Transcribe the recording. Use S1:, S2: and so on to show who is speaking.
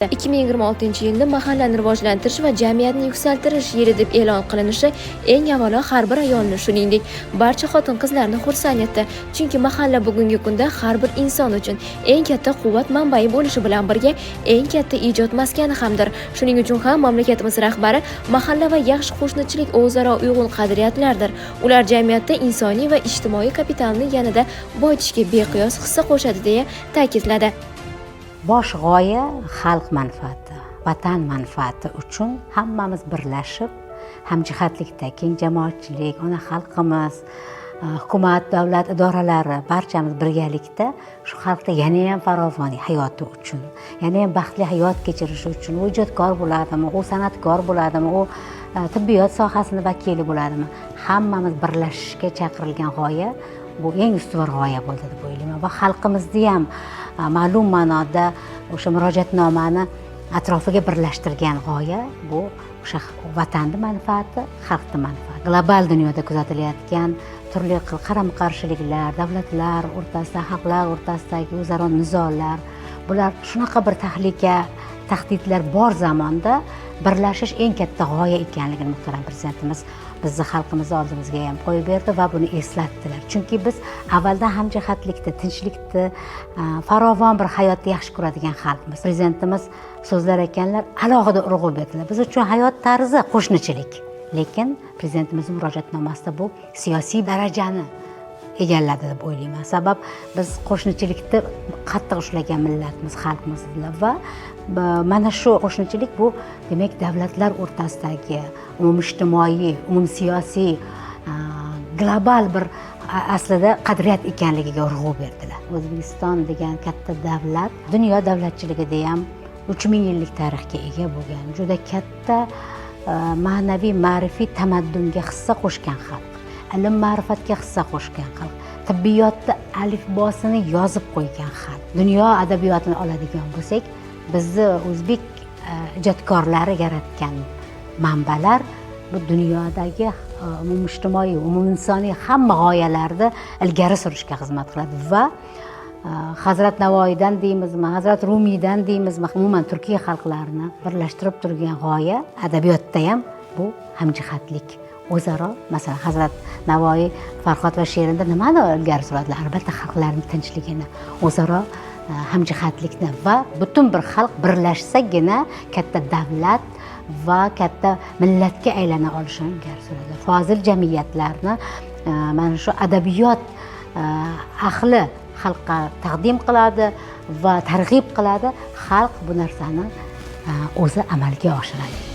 S1: 2026 yilda mahallani rivojlantirish va jamiyatni yuksaltirish yili deb e'lon qilinishi eng avvalo har bir ayolni, shuningdek, barcha xotin-qizlarni xursand etdi. Chunki mahalla bugungi kunda har bir inson uchun eng katta quvvat manbai bo'lishi bilan birga eng katta ijod maskani hamdir. Shuning uchun ham mamlakatimiz rahbari mahalla va yaxshi qo'shnichilik o'zaro uyg'un qadriyatlardir. Ular jamiyatda insoniy va ijtimoiy kapitalni yanada boyitishga beqiyos hissa qo'shadi deya ta'kidladi.
S2: Bosh g'oya xalq manfaati, vatan manfaati uchun hammamiz birlashib, hamjihatlikda, keng jamoatchilik, ona xalqimiz, hukumat, davlat idoralari barchamiz birgalikda shu xalqda yana ham farovon hayoti uchun, yana ham baxtli hayot kechirishi uchun, u ijodkor bo'ladimi, u san'atkor bo'ladimi, u tibbiyot sohasini vakili bo'ladimi, hammamiz birlashishga chaqirilgan g'oya bu eng ustuvor g'oya bo'ldi deb o'ylayman va xalqimizni ham ma'lum ma'noda o'sha murojaatnomani atrofiga birlashtirgan g'oya bu o'sha vatanni manfaati, xalqni manfaati. Global dunyoda kuzatilayotgan turli xil qarama-qarshiliklar, davlatlar o'rtasida, xalqlar o'rtasidagi o'zaro nizolar, bular shunaqa bir tahdidlar bor zamonda birlashish eng katta g'oya ekanligini muhtaram prezidentimiz bizni xalqimiz oldimizga ham qo'yib berdi va buni eslatdilar. Chunki biz avvaldan hamjihatlikda, tinchlikda, farovon bir hayotni yaxshi ko'radigan xalqmiz. Prezidentimiz so'zlar ekanlar, alohida urg'u berdilar. Biz uchun hayot tarzi qo'shnichilik. Lekin prezidentimizning murojaatnomasida bu siyosiy darajani egalladi deb o'ylayman. Sabab biz qo'shnichilikni qattiq ushlagan millatmiz, xalqmiz va mana shu qo'shnichilik bu demak davlatlar o'rtasidagi umumijtimoiy, umumsiyosiy, global bir aslida qadriyat ekanligiga urg'u berdilar. O'zbekiston degan katta davlat dunyo davlatchiligida ham 3000 yillik tarixga ega bo'lgan, juda katta ma'naviy, ma'rifiy tamaddunga hissa qo'shgan xalq, ilm ma'rifatga hissa qo'shgan xalq, tibbiyotda alifbosini yozib qo'ygan xalq. Dunyo adabiyotini oladigan bo'lsak, bizni o'zbek ijodkorlari yaratgan manbalar bu dunyodagi umumijtimoiy, umuminsoniy hamma g'oyalarni ilgari surishga xizmat qiladi va Hazrat Navoiydan deymizmi, Hazrat Rumiydan deymizmi, umuman Turkiya xalqlarini birlashtirib turgan g'oya adabiyotda ham bu hamjihatlik. O'zaro, masalan, Hazrat Navoiy Farhod va she'rida nimani ilgari suradilar? Albatta xalqlarning tinchligini, o'zaro hamjihatlikni va butun bir xalq birlashsagina katta davlat va katta millatga aylana olishini ilgari suradi. Fozil jamiyatlarni mana shu adabiyot ahli xalqqa taqdim qiladi va targ'ib qiladi. Xalq bu narsani o'zi amalga oshiradi.